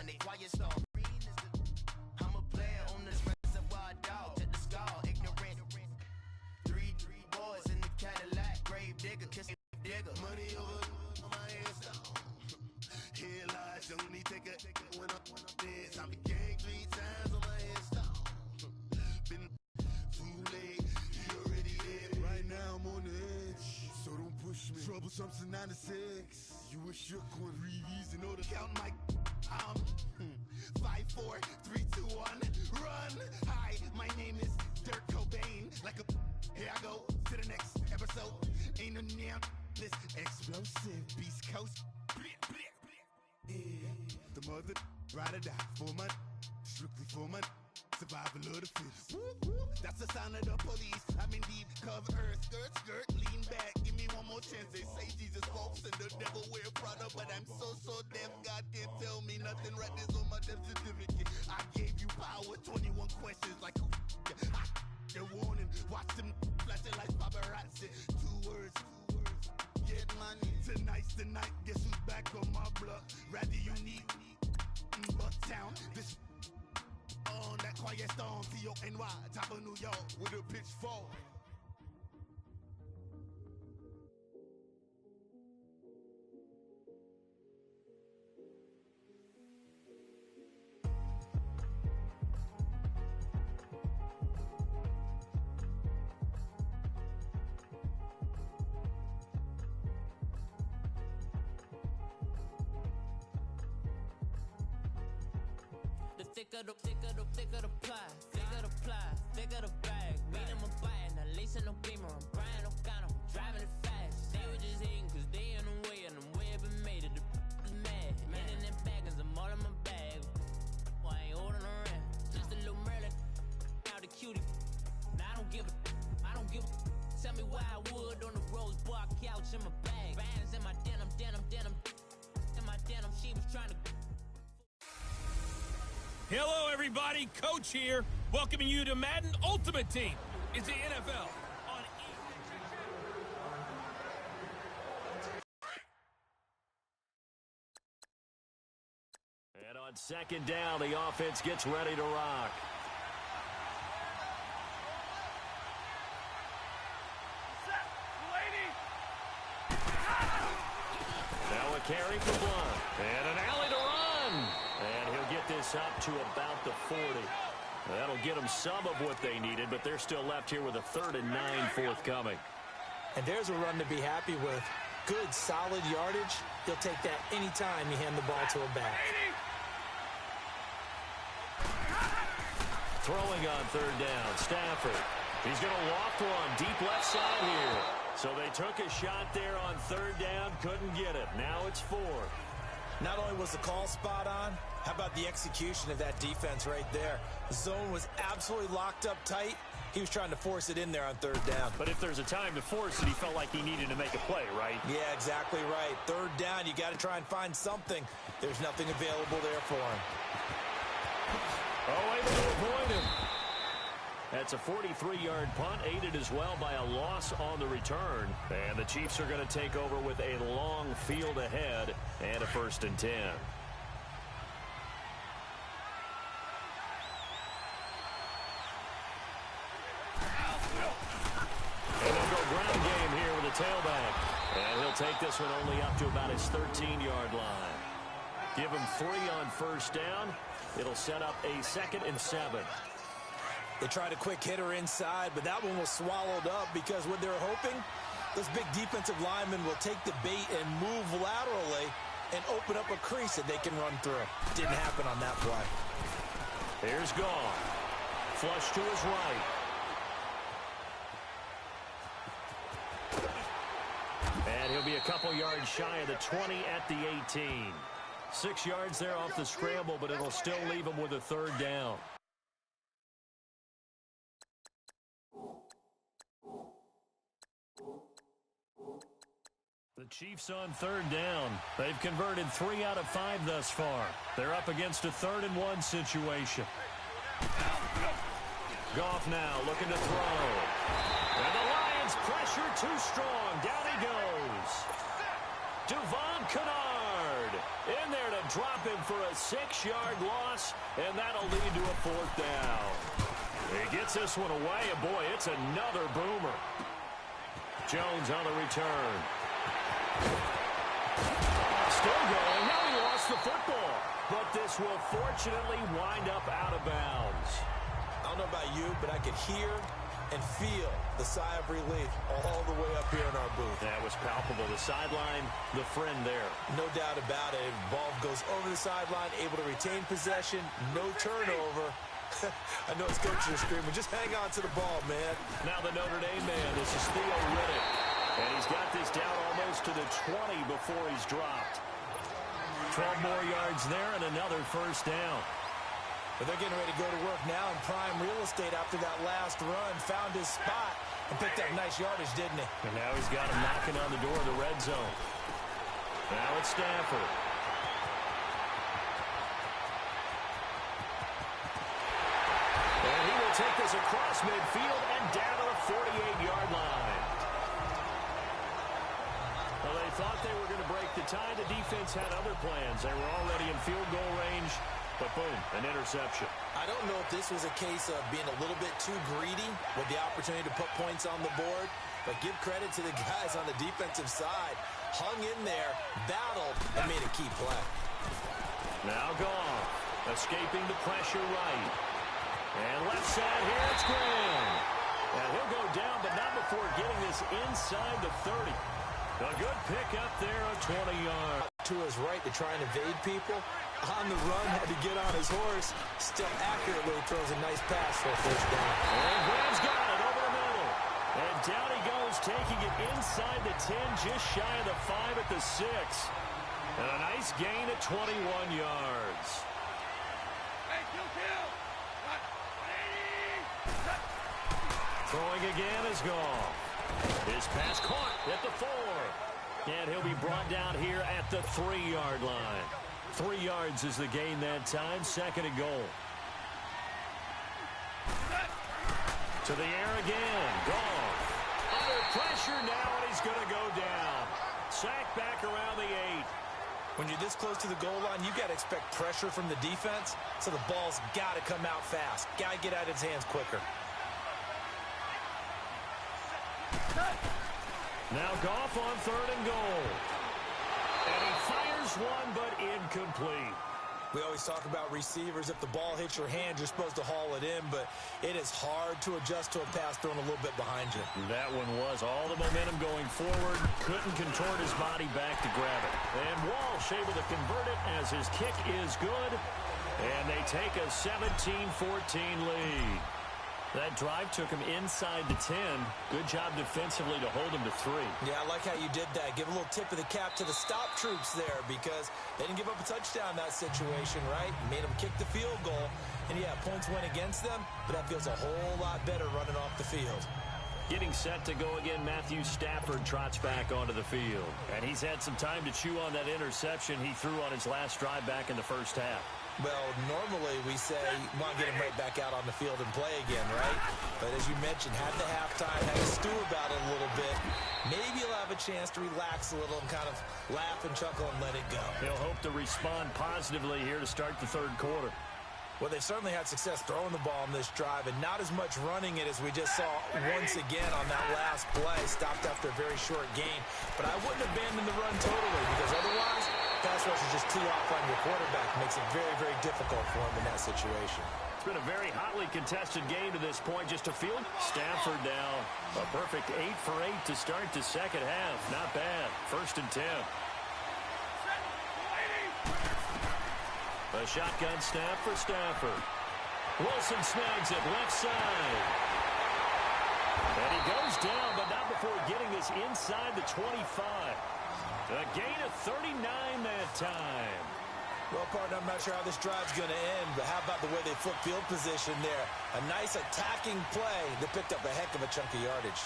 on it. Quiet storm. I'm a player on this reservoir dog. To the skull, ignorant. Three boys in the Cadillac. Grave digger, kiss digger. Money over on my headstone. Here lies, only take a when I'm dead. I be gang 3 times on my headstone. Been too late, he already dead. Right now I'm on the edge, so don't push me. Troublesome since 96. You a shook one, Reeves and know the count my 5, 4, 3, 2, 1, run. Hi, my name is Dirk Cobain. Like a here I go to the next episode. Ain't no damn this explosive Beast Coast. Yeah, the mother ride or die for my strictly for my survival of the fittest. That's the sound of the police. I'm in deep cover earth, skirt, lean back. Give me one more chance. They say Jesus walks and the devil wear Prada, but I'm so deaf. God can't tell me nothing. Right there's on my death certificate. I gave you power. 21 questions like they're warning. Watch them flashing like paparazzi. 2 words. Get money. Tonight's the night. Guess who's back on my block? Rather unique. Bucktown. This on that quiet storm. T-O-N-Y. Top of New York with a pitchfork. Thicker the ply, thicker the bag. Meet him, I'm biting, I lace in no beamer, I'm Brian O'Connor, I'm driving it fast. They were just hating cause they in the way, and I'm way up and made it, the is mad. Man in them baggins, I'm all in my bag. I ain't holding around, just a little Merlin, now the cutie. Now I don't give a, tell me why I would on the rose bar couch in my bag. Bands in my denim, in my denim, she was trying to. Hello, everybody. Coach here, welcoming you to Madden Ultimate Team. It's the NFL on And on second down, the offense gets ready to rock. Now a carry for Blunt. And an alley to run. And he'll get this up to about the 40. That'll get them some of what they needed, but they're still left here with a 3rd and 9 forthcoming. And there's a run to be happy with. Good, solid yardage. He'll take that anytime you hand the ball to a back. Throwing on 3rd down, Stafford. He's going to walk one deep left side here. So they took a shot there on 3rd down, couldn't get it. Now it's 4. Not only was the call spot on, how about the execution of that defense right there? The zone was absolutely locked up tight. He was trying to force it in there on 3rd down. But if there's a time to force it, he felt like he needed to make a play, right? Yeah, exactly right. 3rd down, you got to try and find something. There's nothing available there for him. Oh, able to avoid him. That's a 43-yard punt, aided as well by a loss on the return. And the Chiefs are going to take over with a long field ahead and a 1st and 10. And they'll go ground game here with a tailback. And he'll take this one only up to about his 13-yard line. Give him 3 on 1st down. It'll set up a 2nd and 7. They tried a quick hitter inside, but that one was swallowed up because what they're hoping, those big defensive linemen will take the bait and move laterally and open up a crease that they can run through. Didn't happen on that play. Here's Goff. Flush to his right. And he'll be a couple yards shy of the 20 at the 18. 6 yards there off the scramble, but it'll still leave him with a 3rd down. The Chiefs on 3rd down. They've converted 3 out of 5 thus far. They're up against a 3rd and 1 situation. Goff now looking to throw. And the Lions pressure too strong. Down he goes. Devon Kennard. In there to drop him for a 6-yard loss, and that'll lead to a 4th down. He gets this one away, and boy, it's another boomer. Jones on the return. Still going. Now he lost the football. But this will fortunately wind up out of bounds. I don't know about you, but I could hear and feel the sigh of relief all the way up here in our booth. That was palpable. The sideline, the friend there. No doubt about it. Ball goes over the sideline, able to retain possession, no turnover. I know his coaches are screaming, just hang on to the ball, man. Now the Notre Dame man, this is Theo Riddick. And he's got this down almost to the 20 before he's dropped. 12 more yards there and another 1st down. But they're getting ready to go to work now in prime real estate after that last run. Found his spot and picked up nice yardage, didn't he? And now he's got him knocking on the door of the red zone. Now it's Stafford. And he will take this across midfield and down to the 48-yard line. Well, they thought they were going to break the tie. The defense had other plans. They were already in field goal range. But boom, an interception. I don't know if this was a case of being a little bit too greedy with the opportunity to put points on the board, but give credit to the guys on the defensive side. Hung in there, battled, and made a key play. Now Goff, escaping the pressure right. And left side here, it's Graham. And he'll go down, but not before getting this inside the 30. A good pick up there, a 20-yard. To his right to try and evade people. On the run, had to get on his horse. Still accurately throws a nice pass for a 1st down. And Graham's got it over the middle. And down he goes, taking it inside the 10, just shy of the 5 at the 6. And a nice gain at 21 yards. Throwing again is gone. His pass caught at the 4. And he'll be brought down here at the 3-yard line. 3 yards is the gain that time. 2nd and goal. To the air again. Goff. Under pressure now, and he's going to go down. Sacked back around the 8. When you're this close to the goal line, you got to expect pressure from the defense, so the ball's got to come out fast. Got to get out of his hands quicker. Now Goff on 3rd and goal. And he fires one, but incomplete. We always talk about receivers. If the ball hits your hand, you're supposed to haul it in, but it is hard to adjust to a pass thrown a little bit behind you. That one was all the momentum going forward. Couldn't contort his body back to grab it. And Walsh able to convert it as his kick is good. And they take a 17-14 lead. That drive took him inside the 10. Good job defensively to hold him to 3. Yeah, I like how you did that. Give a little tip of the cap to the stop troops there because they didn't give up a touchdown in that situation, right? Made them kick the field goal. And, yeah, points went against them, but that feels a whole lot better running off the field. Getting set to go again, Matthew Stafford trots back onto the field. And he's had some time to chew on that interception he threw on his last drive back in the 1st half. Well, normally we say, want to get him right back out on the field and play again, right? But as you mentioned, had the halftime, had to stew about it a little bit. Maybe he'll have a chance to relax a little and kind of laugh and chuckle and let it go. He'll hope to respond positively here to start the 3rd quarter. Well, they certainly had success throwing the ball on this drive and not as much running it as we just saw once again on that last play. Stopped after a very short gain. But I wouldn't abandon the run totally because otherwise, pass rush is just too off on your quarterback. Makes it very, very difficult for him in that situation. It's been a very hotly contested game to this point. Just a field. Stafford now a perfect 8 for 8 to start the 2nd half. Not bad. 1st and 10. A shotgun snap for Stafford. Wilson snags it left side. And he goes down, but not before getting this inside the 25. A gain of 39 that time. Well, partner, I'm not sure how this drive's going to end, but how about the way they flip field position there? A nice attacking play that picked up a heck of a chunk of yardage.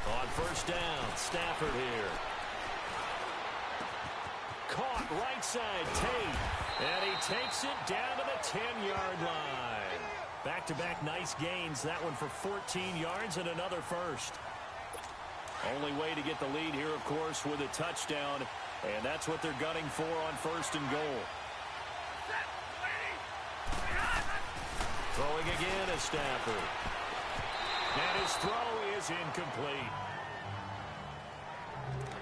On 1st down, Stafford here. Caught right side, Tate. And he takes it down to the 10-yard line. Back-to-back nice gains. That one for 14 yards and another 1st. Only way to get the lead here, of course, with a touchdown, and that's what they're gunning for on 1st and goal. Throwing again is Stafford. And his throw is incomplete.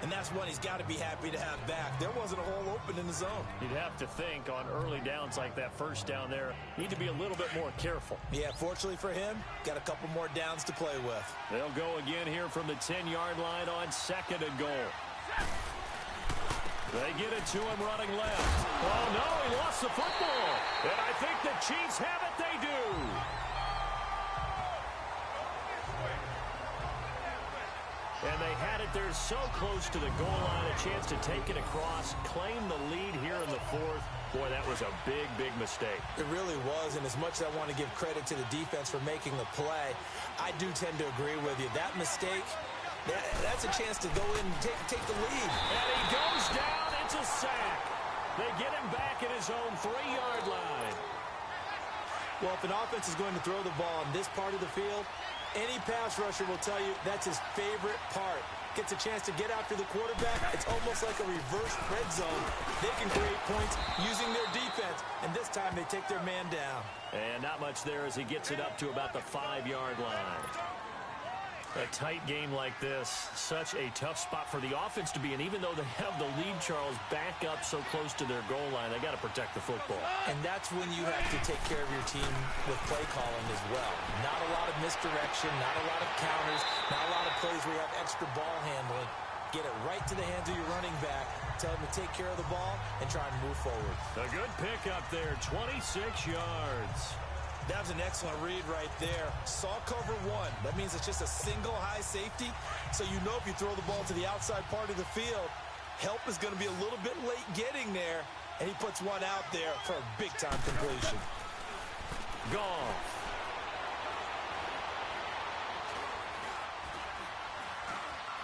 And that's one he's got to be happy to have back. There wasn't a hole open in the zone. You'd have to think on early downs like that first down there, need to be a little bit more careful. Yeah, fortunately for him, got a couple more downs to play with. They'll go again here from the 10-yard line on 2nd and goal. They get it to him running left. Oh, no, he lost the football. And I think the Chiefs have it. They do. And they had it there so close to the goal line, a chance to take it across, claim the lead here in the 4th. Boy, that was a big, big mistake. It really was, and as much as I want to give credit to the defense for making the play, I do tend to agree with you. That mistake, that's a chance to go in and take the lead. And he goes down. It's a sack. They get him back at his own 3-yard line. Well, if an offense is going to throw the ball in this part of the field, any pass rusher will tell you that's his favorite part. Gets a chance to get after the quarterback. It's almost like a reverse red zone. They can create points using their defense, and this time they take their man down. And not much there as he gets it up to about the 5-yard line. A tight game like this, such a tough spot for the offense to be in. Even though they have the lead, Charles, back up so close to their goal line, they got to protect the football. And that's when you have to take care of your team with play calling as well. Not a lot of misdirection, not a lot of counters, not a lot of plays where you have extra ball handling. Get it right to the hands of your running back, tell him to take care of the ball, and try and move forward. A good pickup there, 26 yards. That was an excellent read right there. Saw cover 1. That means it's just a single high safety. So you know if you throw the ball to the outside part of the field, help is going to be a little bit late getting there. And he puts one out there for a big-time completion. Goff.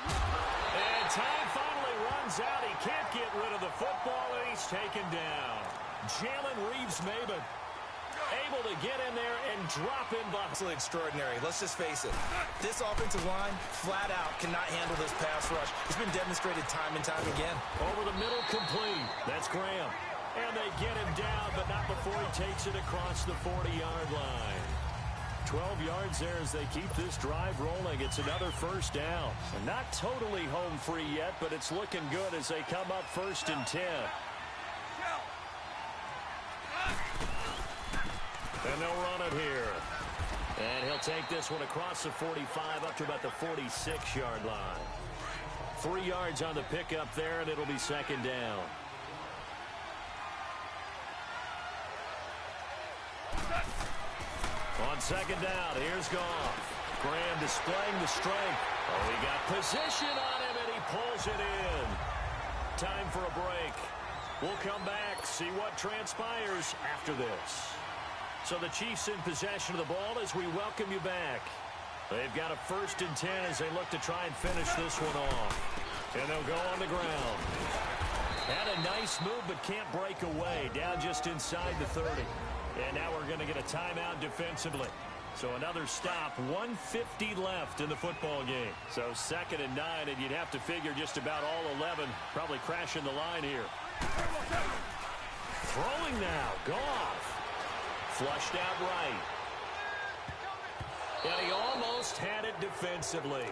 And time finally runs out. He can't get rid of the football, and he's taken down. Jalen Reeves-Maybin able to get in there and drop in behind. Absolutely extraordinary. Let's just face it. This offensive line, flat out, cannot handle this pass rush. It's been demonstrated time and time again. Over the middle, complete. That's Graham. And they get him down, but not before he takes it across the 40-yard line. 12 yards there as they keep this drive rolling. It's another first down. And not totally home free yet, but it's looking good as they come up 1st and 10. And they'll run it here. And he'll take this one across the 45 up to about the 46-yard line. 3 yards on the pickup there, and it'll be 2nd down. On 2nd down, here's Goff. Graham displaying the strength. Oh, he got position on him, and he pulls it in. Time for a break. We'll come back, see what transpires after this. So the Chiefs in possession of the ball as we welcome you back. They've got a 1st and 10 as they look to try and finish this one off. And they'll go on the ground. Had a nice move but can't break away. Down just inside the 30. And now we're going to get a timeout defensively. So another stop, 1:50 left in the football game. So 2nd and 9, and you'd have to figure just about all 11 probably crashing the line here. Throwing now, Goff. Flushed out right. And he almost had it defensively.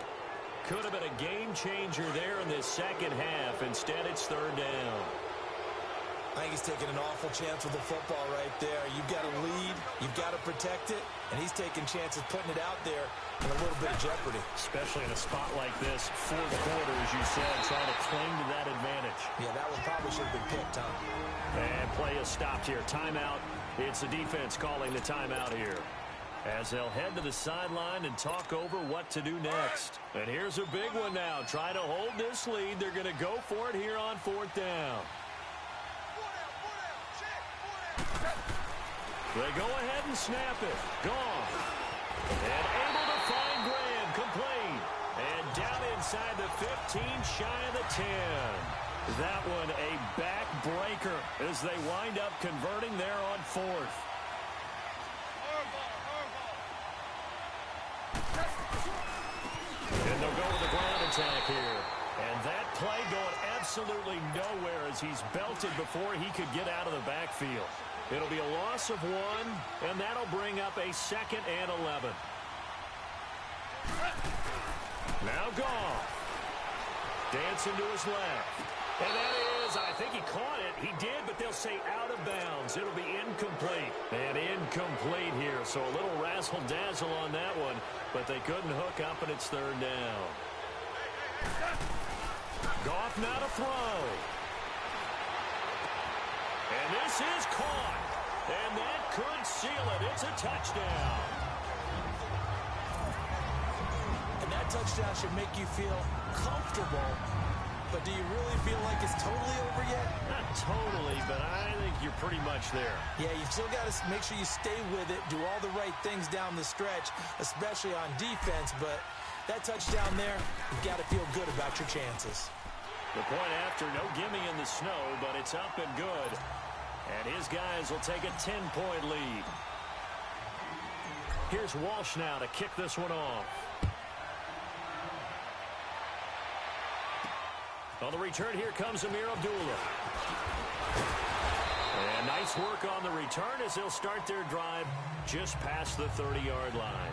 Could have been a game changer there in this 2nd half. Instead, it's 3rd down. I think he's taking an awful chance with the football right there. You've got to lead. You've got to protect it. And he's taking chances putting it out there in a little bit of jeopardy. Especially in a spot like this, 4th quarter, as you said, trying to cling to that advantage. Yeah, that one probably should have been picked, Tom. And play is stopped here. Timeout. It's the defense calling the timeout here. As they'll head to the sideline and talk over what to do next. And here's a big one now. Try to hold this lead. They're going to go for it here on 4th down. They go ahead and snap it. Gone. And able to find Graham. Complete. And down inside the 15, shy of the 10. That one a backbreaker as they wind up converting there on 4th. And they'll go to the ground and attack here. And that play going absolutely nowhere as he's belted before he could get out of the backfield. It'll be a loss of 1, and that'll bring up a 2nd and 11. Now Goff. Dancing to his left. And that is, I think he caught it. He did, but they'll say out of bounds. It'll be incomplete. And incomplete here. So a little razzle-dazzle on that one, but they couldn't hook up, and it's 3rd down. Goff now to throw. And this is caught. And that could seal it. It's a touchdown. And that touchdown should make you feel comfortable. But do you really feel like it's totally over yet? Not totally, but I think you're pretty much there. Yeah, you've still got to make sure you stay with it, do all the right things down the stretch, especially on defense. But that touchdown there, you've got to feel good about your chances. The point after, no gimme in the snow, but it's up and good. And his guys will take a 10-point lead. Here's Walsh now to kick this one off. On the return, here comes Amir Abdullah. And nice work on the return as they'll start their drive just past the 30-yard line.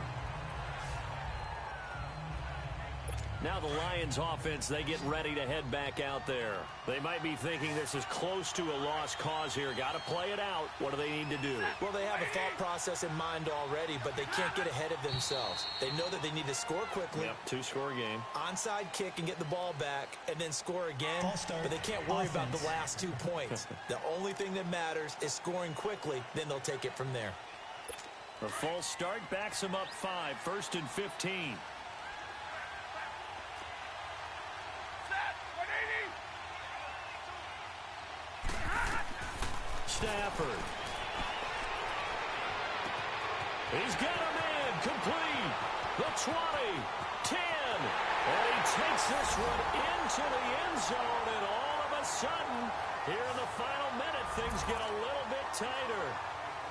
Now the Lions offense, they get ready to head back out there. They might be thinking this is close to a lost cause here. Got to play it out. What do they need to do? Well, they have a thought process in mind already, but they can't get ahead of themselves. They know that they need to score quickly. Yep, 2-score game. Onside kick and get the ball back and then score again. But they can't worry about the last 2 points. The only thing that matters is scoring quickly. Then they'll take it from there. The false start backs them up 5. 1st and 15. Stafford. He's got him in. Complete. The 20. 10. And he takes this one into the end zone. And all of a sudden, here in the final minute, things get a little bit tighter.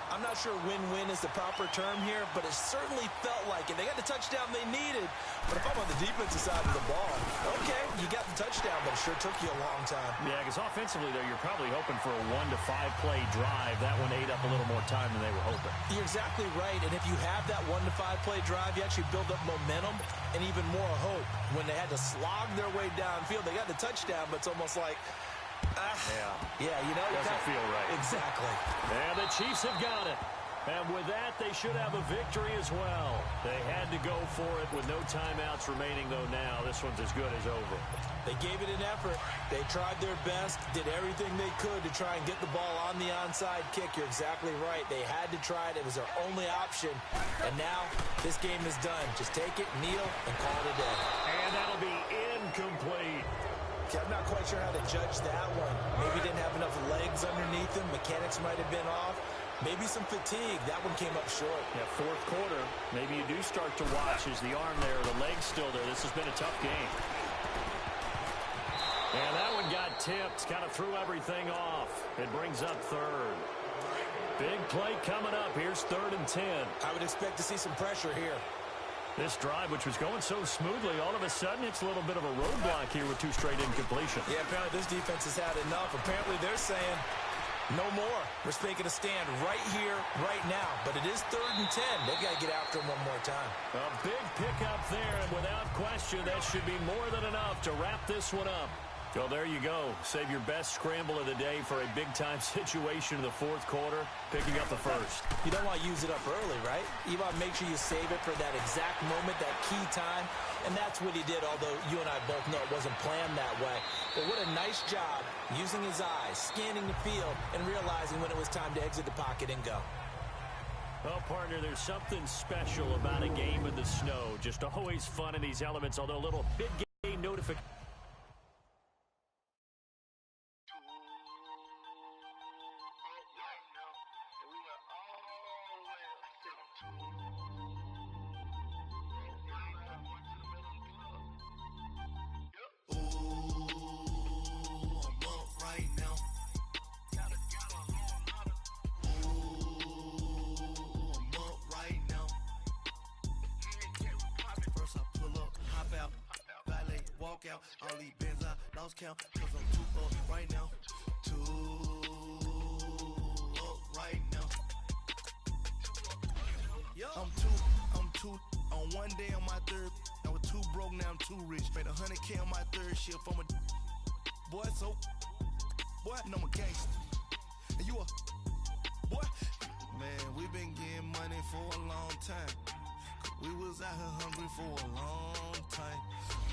I'm not sure win-win is the proper term here, but it certainly felt like it. They got the touchdown they needed, but if I'm on the defensive side of the ball, okay, you got the touchdown, but it sure took you a long time. Yeah, because offensively, though, you're probably hoping for a 1 to 5 play drive. That one ate up a little more time than they were hoping. You're exactly right, and if you have that 1 to 5 play drive, you actually build up momentum and even more hope. When they had to slog their way downfield, they got the touchdown, but it's almost like, yeah, you know, doesn't feel right. Exactly. And the Chiefs have got it. And with that, they should have a victory as well. They had to go for it with no timeouts remaining, though now this one's as good as over. They gave it an effort. They tried their best, did everything they could to try and get the ball on the onside kick. You're exactly right. They had to try it. It was their only option. And now this game is done. Just take it, kneel, and call it a day. And that'll be incomplete. Okay, I'm not quite sure how to judge that one. Maybe didn't have enough legs underneath him. Mechanics might have been off. Maybe some fatigue. That one came up short. Yeah, 4th quarter. Maybe you do start to watch as the arm there, the leg's still there. This has been a tough game. And that one got tipped. Kind of threw everything off. It brings up 3rd. Big play coming up. Here's 3rd and 10. I would expect to see some pressure here. This drive, which was going so smoothly, all of a sudden it's a little bit of a roadblock here with 2 straight incompletions. Yeah, apparently this defense has had enough. Apparently they're saying, no more. We're taking a stand right here, right now. But it is 3rd and 10. They've got to get after him one more time. A big pickup there, and without question, that should be more than enough to wrap this one up. Well, there you go. Save your best scramble of the day for a big-time situation in the 4th quarter, picking up the 1st. You don't want to use it up early, right? You want to make sure you save it for that exact moment, that key time. And that's what he did, although you and I both know it wasn't planned that way. But what a nice job using his eyes, scanning the field, and realizing when it was time to exit the pocket and go. Well, partner, there's something special about a game in the snow. Just always fun in these elements, although a little big game notification. out. All these bands I lost count, cause I'm too up right now. Too up right now. I'm too on one day on my third. I was too broke, now I'm too rich. Made 100K on my third shift. I'm a boy, so boy, no, I'm a gangster. And you a boy? Man, we been getting money for a long time. We was out here hungry for a long time.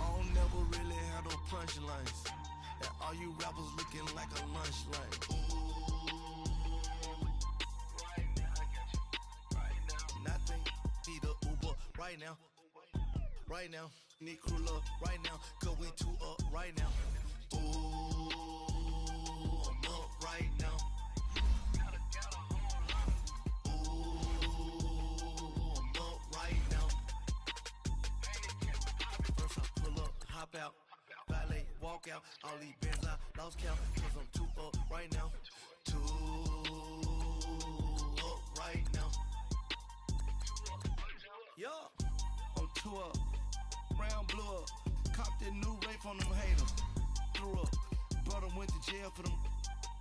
I don't never really have no punchlines. And all you rappers looking like a lunch line. Right now, I got you. Right now. Nothing. Need a Uber right now. Right now. Need crew love right now. Cause we too up right now. Ooh, I'm up right now. Hop out, valet, walk out. All these bands I lost count, cause I'm too up right now. Too up right now. Yo, I'm too up. Brown blew up. Copped that new rape on them haters. Threw up. Brother went to jail for them.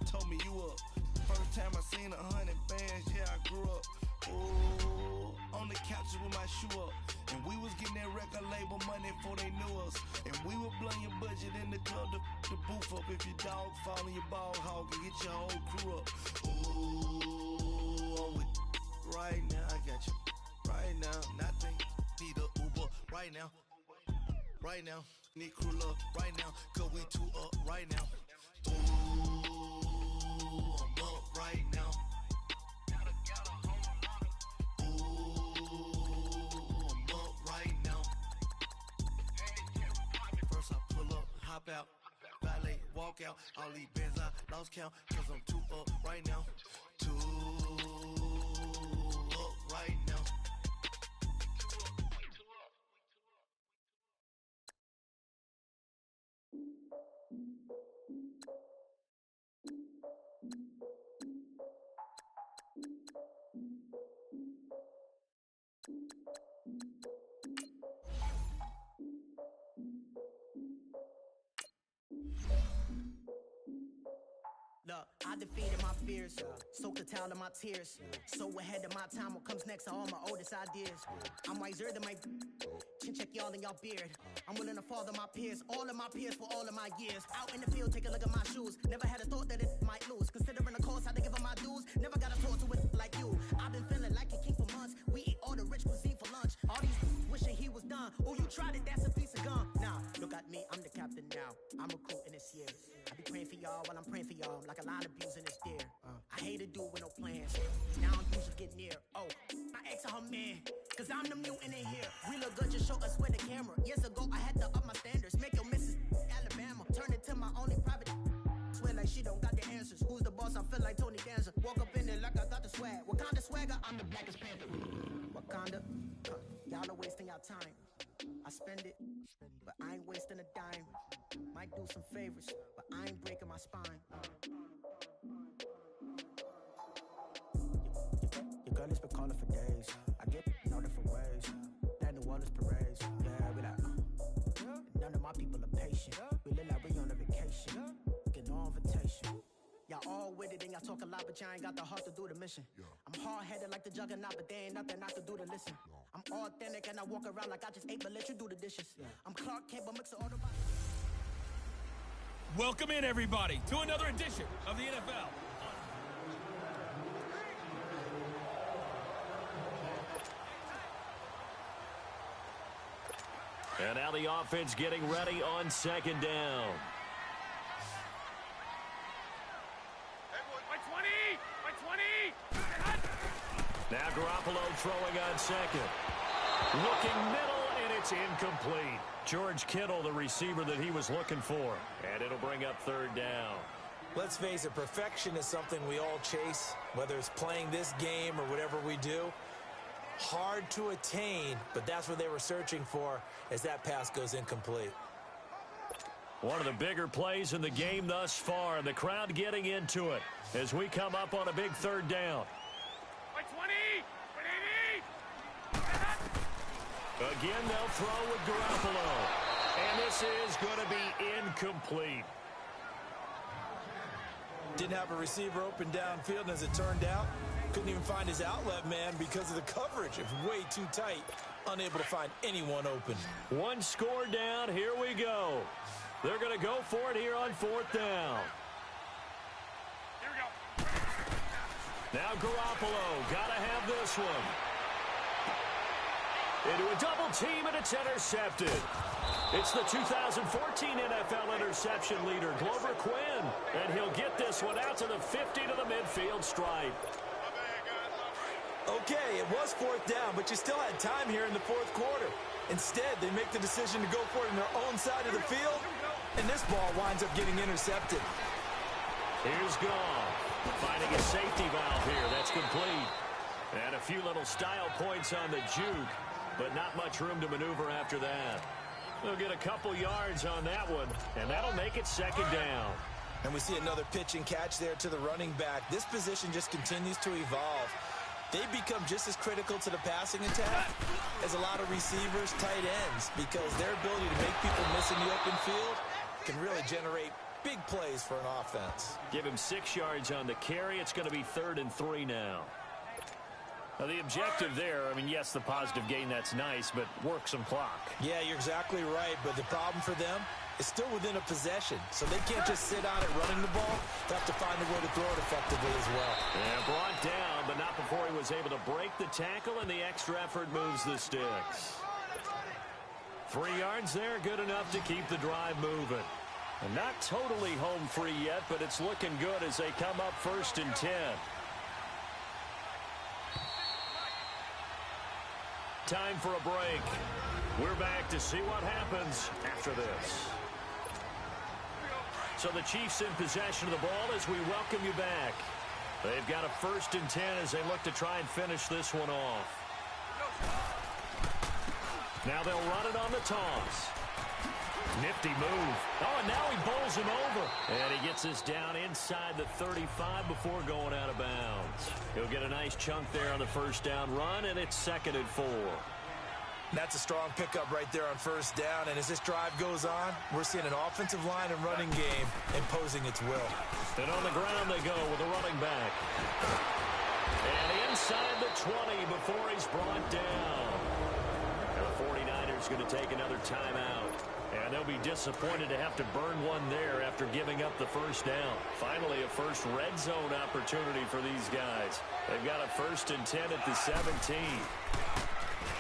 Told me you up. First time I seen 100 bands, yeah, I grew up. Ooh, on the couches with my shoe up. And we was getting that record label money before they knew us. And we were blowing your budget in the club to boof up. If your dog fall in your ball hog and get your whole crew up. Ooh, I'm with right now, I got you. Right now, nothing. Need a Uber right now. Right now, need crew love right now. Cause we too up right now. Ooh, I'm up right now. Hop out, valet, walk out. All these bands I lost count, cause I'm too up right now. Too up right now. Look, I defeated my fears, soaked the towel in my tears. So ahead of my time, what comes next are all my oldest ideas. I'm wiser than my chin check y'all in y'all beard. I'm willing to father my peers, all of my peers for all of my years. Out in the field, take a look at my shoes. Never had a thought that it might lose. Considering the cost, I had to give up my dues. Never got a talk to it like you. I've been feeling like a king for months. We eat all the rich cuisine for lunch. All these wishing he was done. Oh, you tried it, that's a piece of gum. Now, look at me, I'm the captain now. I'm recruiting this year. I be praying for y'all while I'm praying for y'all. Like a line of abusing this deer. I hate a dude with no plans. Now I'm usually get near. Oh, I ex her man. Cause I'm the mutant in here. We look good, just show us where the camera. Years ago, I had to up my standards. Make your missus Alabama. Turn it to my only private. Swear like she don't got the answers. Who's the boss? I feel like Tony Danza. Walk up in there like I got the swag. Wakanda swagger, I'm the blackest panther. Wakanda, y'all are wasting your time. I spend it, but I ain't wasting a dime. Might do some favors, but I ain't breaking my spine. Your girl has been calling for days. I get in all different ways. That New Orleans parades. Yeah, we like, none of my people are patient. We live like we on a vacation. Get no invitation. Y'all all with it and y'all talk a lot, but y'all ain't got the heart to do the mission. I'm hard-headed like the juggernaut, but there ain't nothing I can do to listen. I'm authentic and I walk around like I just ate, but let you do the dishes. I'm Clark Kent, but mix the auto. Welcome in, everybody, to another edition of the NFL. And now the offense getting ready on second down. Now Garoppolo throwing on second. Looking middle, and it's incomplete. George Kittle, the receiver that he was looking for. And it'll bring up third down. Let's face it, perfection is something we all chase, whether it's playing this game or whatever we do. Hard to attain, but that's what they were searching for as that pass goes incomplete. One of the bigger plays in the game thus far, and the crowd getting into it as we come up on a big third down. Again, they'll throw with Garoppolo. And this is going to be incomplete. Didn't have a receiver open downfield, and as it turned out, couldn't even find his outlet man because of the coverage. It was way too tight, unable to find anyone open. One score down. Here we go. They're going to go for it here on 4th down. Here we go. Now Garoppolo, got to have this one. Into a double team, and it's intercepted. It's the 2014 NFL interception leader, Glover Quinn. And he'll get this one out to the 50 to the midfield stripe. Okay, it was 4th down, but you still had time here in the 4th quarter. Instead, they make the decision to go for it in their own side of the field, and this ball winds up getting intercepted. Here's Goff, finding a safety valve here. That's complete. And a few little style points on the juke, but not much room to maneuver after that. They'll get a couple yards on that one, and that'll make it 2nd down. And we see another pitch and catch there to the running back. This position just continues to evolve. They become just as critical to the passing attack as a lot of receivers, tight ends, because their ability to make people miss in the open field can really generate big plays for an offense. Give him 6 yards on the carry. It's going to be 3rd and 3 now. Now, the objective there, I mean, yes, the positive gain, that's nice, but work some clock. Yeah, you're exactly right, but the problem for them is still within a possession, so they can't just sit on it running the ball. They have to find a way to throw it effectively as well. Yeah, brought down, but not before he was able to break the tackle, and the extra effort moves the sticks. 3 yards there, good enough to keep the drive moving. And not totally home free yet, but it's looking good as they come up 1st and 10. Time for a break. We're back to see what happens after this. So the Chiefs in possession of the ball as we welcome you back. They've got a 1st and 10 as they look to try and finish this one off. Now they'll run it on the toss. Nifty move. Oh, and now he bowls him over. And he gets this down inside the 35 before going out of bounds. He'll get a nice chunk there on the 1st down run, and it's 2nd and 4. That's a strong pickup right there on 1st down, and as this drive goes on, we're seeing an offensive line and running game imposing its will. And on the ground they go with a running back. And inside the 20 before he's brought down. And the 49ers going to take another timeout. And they'll be disappointed to have to burn one there after giving up the 1st down. Finally, a first red zone opportunity for these guys. They've got a 1st and 10 at the 17.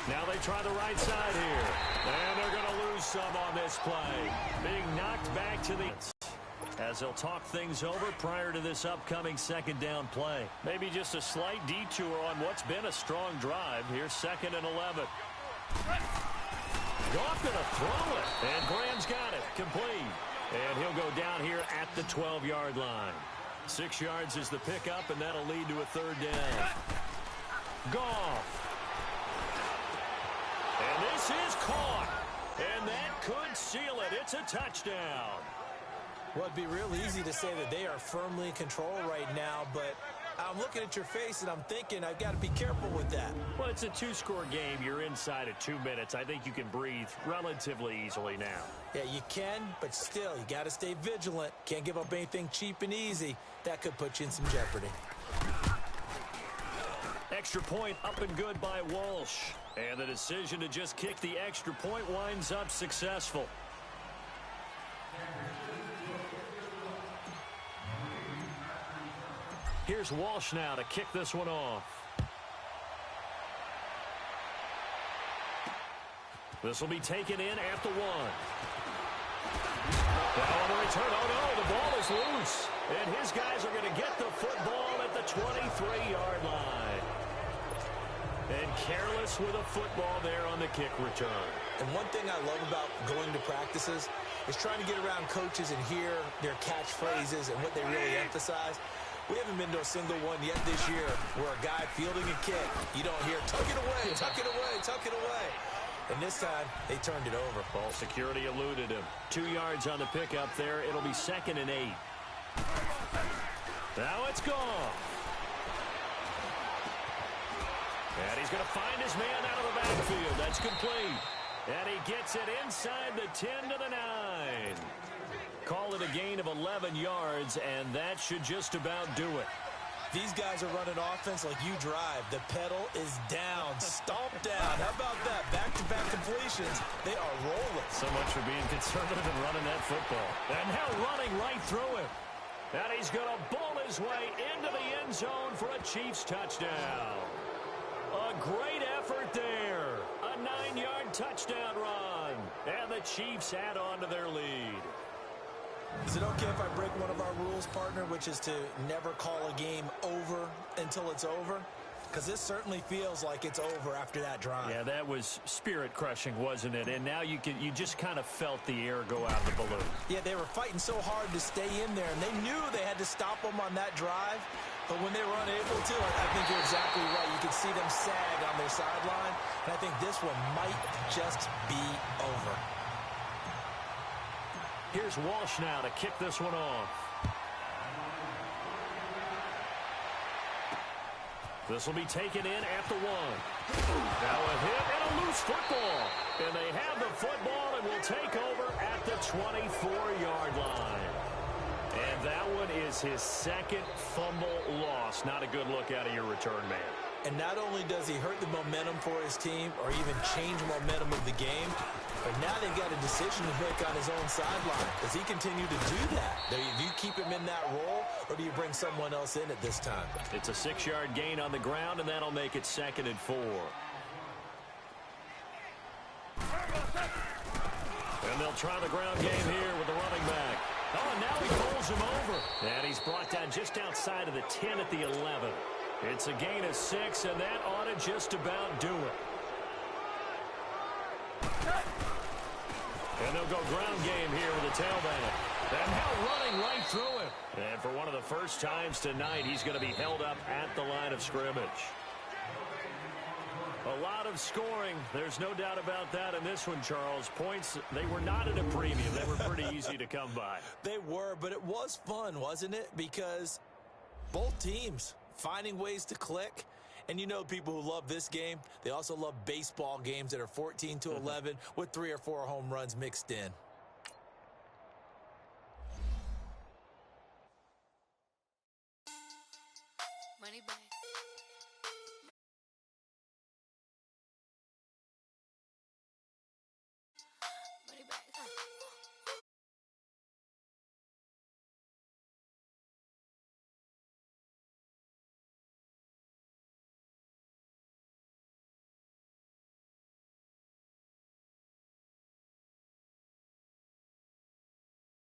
Now they try the right side here. And they're going to lose some on this play. Being knocked back to the... as they'll talk things over prior to this upcoming 2nd down play. Maybe just a slight detour on what's been a strong drive. Here's 2nd and 11. Goff going to throw it. And Graham's got it. Complete. And he'll go down here at the 12-yard line. 6 yards is the pickup, and that'll lead to a 3rd down. Goff. And this is caught. And that could seal it. It's a touchdown. Well, it'd be real easy to say that they are firmly in control right now, but I'm looking at your face and I'm thinking I've got to be careful with that. Well, it's a 2-score game. You're inside at 2 minutes. I think you can breathe relatively easily now. Yeah, you can, but still, you got to stay vigilant. Can't give up anything cheap and easy. That could put you in some jeopardy. Extra point up and good by Walsh. And the decision to just kick the extra point winds up successful. Here's Walsh now to kick this one off. This will be taken in at the 1. Now on the return, oh no, the ball is loose. And his guys are going to get the football at the 23-yard line. And careless with a football there on the kick return. And one thing I love about going to practices is trying to get around coaches and hear their catchphrases and what they really emphasize. We haven't been to a single one yet this year where a guy fielding a kick, you don't hear, tuck it away, tuck it away, tuck it away. And this time, they turned it over. Ball security eluded him. 2 yards on the pickup there. It'll be 2nd and 8. Now it's gone. And he's going to find his man out of the backfield. That's complete. And he gets it inside the 10 to the 9. Call it a gain of 11 yards, and that should just about do it. These guys are running offense like you drive. The pedal is down, stomp down. How about that? Back-to-back completions. They are rolling. So much for being conservative and running that football. And now running right through him. And he's going to bull his way into the end zone for a Chiefs touchdown. A great effort there. A 9-yard touchdown run. And the Chiefs add on to their lead. Is it okay if I break one of our rules, partner, which is to never call a game over until it's over? Because this certainly feels like it's over after that drive. Yeah, that was spirit-crushing, wasn't it? And now you just kind of felt the air go out of the balloon. Yeah, they were fighting so hard to stay in there, and they knew they had to stop them on that drive. But when they were unable to, I think you're exactly right. You could see them sag on their sideline, and I think this one might just be over. Here's Walsh now to kick this one off. This will be taken in at the 1. Now a hit and a loose football. And they have the football and will take over at the 24-yard line. And that one is his second fumble loss. Not a good look out of your return man. And not only does he hurt the momentum for his team or even change momentum of the game, but now they've got a decision to make on his own sideline. Does he continue to do that? Do you keep him in that role, or do you bring someone else in at this time? It's a 6-yard gain on the ground, and that'll make it 2nd and 4. And they'll try the ground game here with the running back. Oh, and now he pulls him over. And he's brought down just outside of the 10 at the 11. It's a gain of 6, and that ought to just about do it. And they'll go ground game here with the tailback. And now running right through him. And for one of the first times tonight, he's going to be held up at the line of scrimmage. A lot of scoring. There's no doubt about that in this one, Charles. Points, they were not at a premium. They were pretty easy to come by. They were, but it was fun, wasn't it? Because both teams finding ways to click. And you know people who love this game, they also love baseball games that are 14-11 with 3 or 4 home runs mixed in. Money bag.